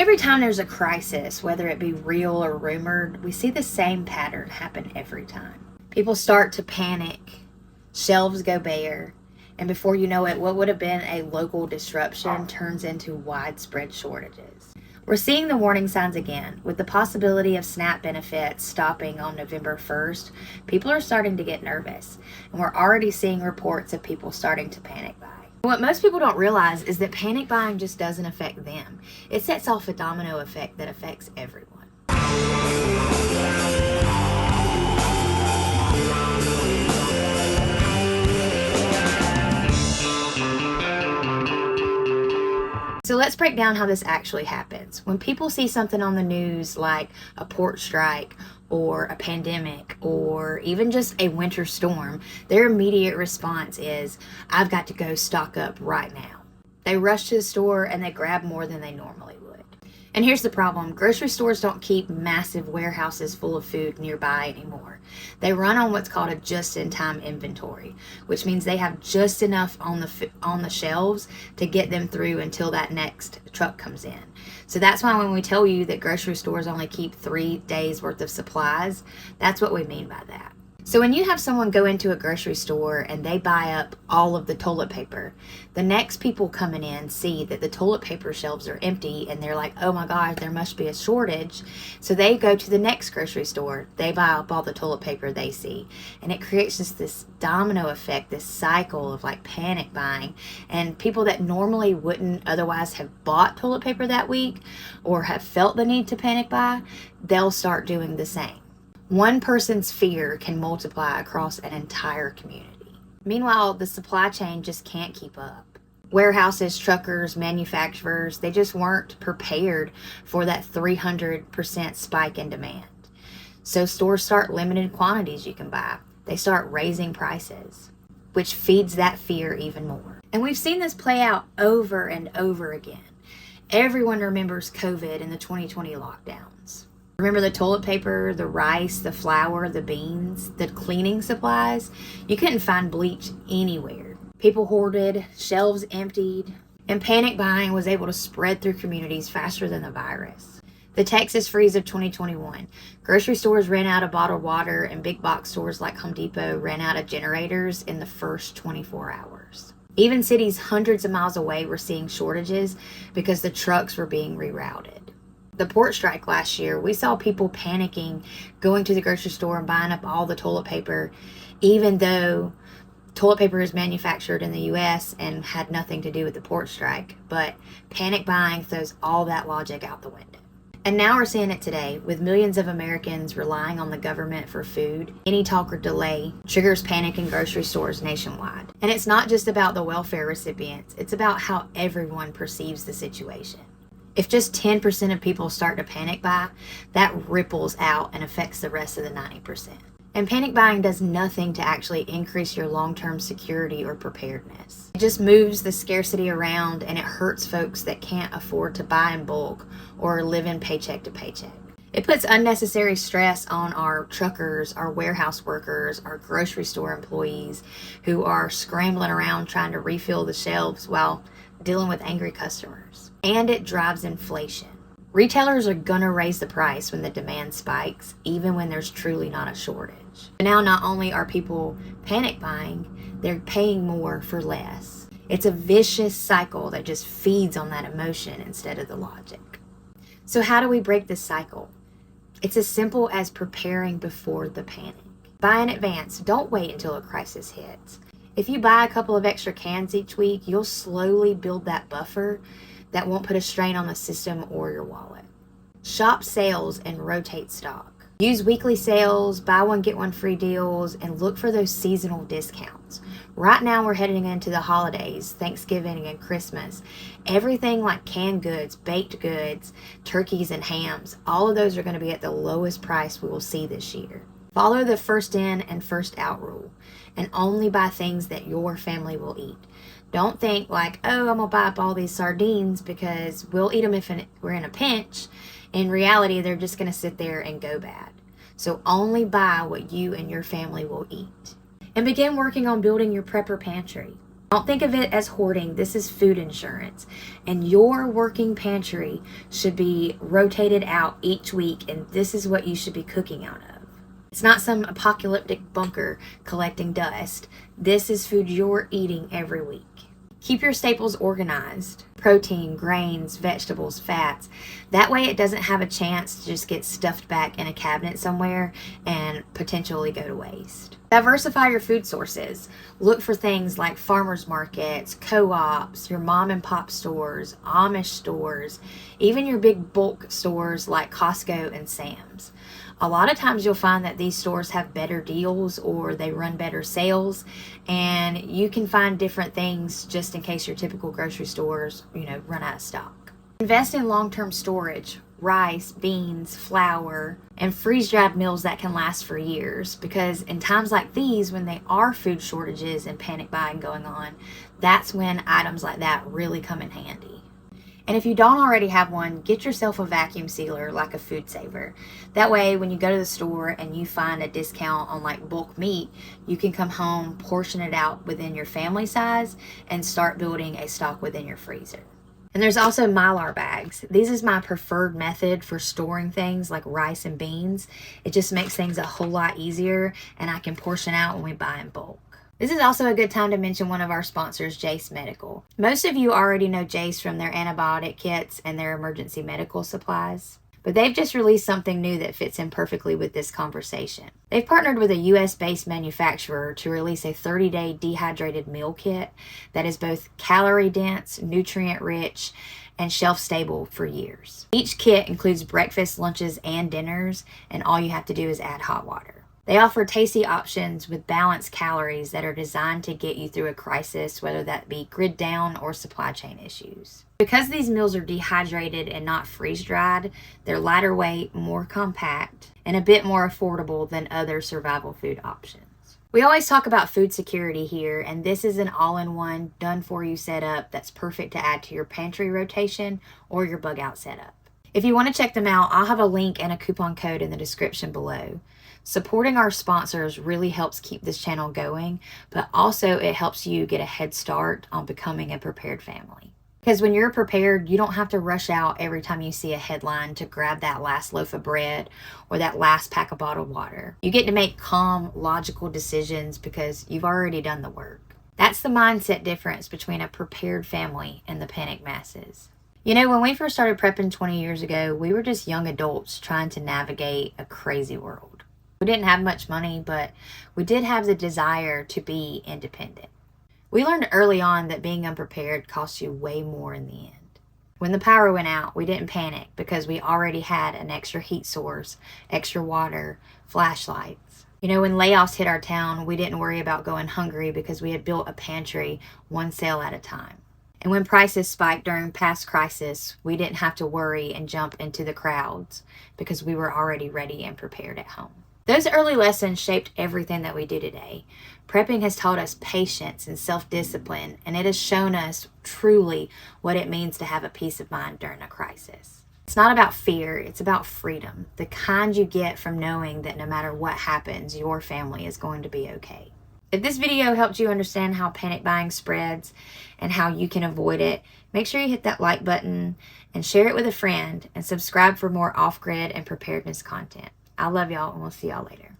Every time there's a crisis, whether it be real or rumored, we see the same pattern happen every time. People start to panic, shelves go bare, and before you know it, what would have been a local disruption turns into widespread shortages. We're seeing the warning signs again. With the possibility of SNAP benefits stopping on November 1st, people are starting to get nervous, and we're already seeing reports of people starting to panic buy. What most people don't realize is that panic buying just doesn't affect them. It sets off a domino effect that affects everyone. So let's break down how this actually happens. When people see something on the news like a port strike or a pandemic or even just a winter storm, their immediate response is, I've got to go stock up right now. They rush to the store and they grab more than they normally would. And here's the problem. Grocery stores don't keep massive warehouses full of food nearby anymore. They run on what's called a just-in-time inventory, which means they have just enough on the shelves to get them through until that next truck comes in. So that's why when we tell you that grocery stores only keep 3 days worth of supplies, that's what we mean by that. So when you have someone go into a grocery store and they buy up all of the toilet paper, the next people coming in see that the toilet paper shelves are empty and they're like, oh my God, there must be a shortage. So they go to the next grocery store, they buy up all the toilet paper they see, and it creates just this domino effect, this cycle of like panic buying, and people that normally wouldn't otherwise have bought toilet paper that week or have felt the need to panic buy, they'll start doing the same. One person's fear can multiply across an entire community. Meanwhile, the supply chain just can't keep up. Warehouses, truckers, manufacturers, they just weren't prepared for that 300% spike in demand. So stores start limiting quantities you can buy. They start raising prices, which feeds that fear even more. And we've seen this play out over and over again. Everyone remembers COVID and the 2020 lockdowns. Remember the toilet paper, the rice, the flour, the beans, the cleaning supplies? You couldn't find bleach anywhere. People hoarded, shelves emptied, and panic buying was able to spread through communities faster than the virus. The Texas freeze of 2021. Grocery stores ran out of bottled water and big box stores like Home Depot ran out of generators in the first 24 hours. Even cities hundreds of miles away were seeing shortages because the trucks were being rerouted. The port strike last year, we saw people panicking, going to the grocery store and buying up all the toilet paper, even though toilet paper is manufactured in the U.S. and had nothing to do with the port strike. But panic buying throws all that logic out the window. And now we're seeing it today, with millions of Americans relying on the government for food. Any talk or delay triggers panic in grocery stores nationwide. And it's not just about the welfare recipients, it's about how everyone perceives the situation. If just 10% of people start to panic buy, that ripples out and affects the rest of the 90%. And panic buying does nothing to actually increase your long-term security or preparedness. It just moves the scarcity around and it hurts folks that can't afford to buy in bulk or live in paycheck to paycheck. It puts unnecessary stress on our truckers, our warehouse workers, our grocery store employees who are scrambling around trying to refill the shelves while dealing with angry customers. And it drives inflation. Retailers are gonna raise the price when the demand spikes, even when there's truly not a shortage. And now not only are people panic buying, they're paying more for less. It's a vicious cycle that just feeds on that emotion instead of the logic. So how do we break this cycle? It's as simple as preparing before the panic. Buy in advance. Don't wait until a crisis hits. If you buy a couple of extra cans each week, you'll slowly build that buffer that won't put a strain on the system or your wallet. Shop sales and rotate stock. Use weekly sales, buy one, get one free deals, and look for those seasonal discounts. Right now we're heading into the holidays, Thanksgiving and Christmas. Everything like canned goods, baked goods, turkeys and hams, all of those are going to be at the lowest price we will see this year. Follow the first in and first out rule and only buy things that your family will eat. Don't think like, oh, I'm going to buy up all these sardines because we'll eat them if we're in a pinch. In reality, they're just going to sit there and go bad. So only buy what you and your family will eat. And begin working on building your prepper pantry. Don't think of it as hoarding. This is food insurance. And your working pantry should be rotated out each week, and this is what you should be cooking out of. It's not some apocalyptic bunker collecting dust. This is food you're eating every week. Keep your staples organized. Protein, grains, vegetables, fats. That way it doesn't have a chance to just get stuffed back in a cabinet somewhere and potentially go to waste. Diversify your food sources. Look for things like farmers markets, co-ops, your mom and pop stores, Amish stores, even your big bulk stores like Costco and Sam's. A lot of times you'll find that these stores have better deals or they run better sales, and you can find different things just in case your typical grocery stores, run out of stock. Invest in long-term storage, rice, beans, flour, and freeze-dried meals that can last for years, because in times like these, when there are food shortages and panic buying going on, that's when items like that really come in handy. And if you don't already have one, get yourself a vacuum sealer like a Food Saver. That way, when you go to the store and you find a discount on like bulk meat, you can come home, portion it out within your family size, and start building a stock within your freezer. And there's also Mylar bags. These is my preferred method for storing things like rice and beans. It just makes things a whole lot easier, and I can portion out when we buy in bulk. This is also a good time to mention one of our sponsors, Jase Medical. Most of you already know Jase from their antibiotic kits and their emergency medical supplies, but they've just released something new that fits in perfectly with this conversation. They've partnered with a US-based manufacturer to release a 30-day dehydrated meal kit that is both calorie-dense, nutrient-rich, and shelf-stable for years. Each kit includes breakfast, lunches, and dinners, and all you have to do is add hot water. They offer tasty options with balanced calories that are designed to get you through a crisis, whether that be grid down or supply chain issues. Because these meals are dehydrated and not freeze-dried, they're lighter weight, more compact, and a bit more affordable than other survival food options. We always talk about food security here, and this is an all-in-one, done-for-you setup that's perfect to add to your pantry rotation or your bug-out setup. If you want to check them out, I'll have a link and a coupon code in the description below. Supporting our sponsors really helps keep this channel going, but also it helps you get a head start on becoming a prepared family. Because when you're prepared, you don't have to rush out every time you see a headline to grab that last loaf of bread or that last pack of bottled water. You get to make calm, logical decisions because you've already done the work. That's the mindset difference between a prepared family and the panic masses. When we first started prepping 20 years ago, we were just young adults trying to navigate a crazy world. We didn't have much money, but we did have the desire to be independent. We learned early on that being unprepared costs you way more in the end. When the power went out, we didn't panic because we already had an extra heat source, extra water, flashlights. When layoffs hit our town, we didn't worry about going hungry because we had built a pantry one sale at a time. And when prices spiked during past crisis, we didn't have to worry and jump into the crowds because we were already ready and prepared at home. Those early lessons shaped everything that we do today. Prepping has taught us patience and self-discipline, and it has shown us truly what it means to have a peace of mind during a crisis. It's not about fear, it's about freedom, the kind you get from knowing that no matter what happens, your family is going to be okay. If this video helped you understand how panic buying spreads and how you can avoid it, make sure you hit that like button and share it with a friend, and subscribe for more off-grid and preparedness content. I love y'all, and we'll see y'all later.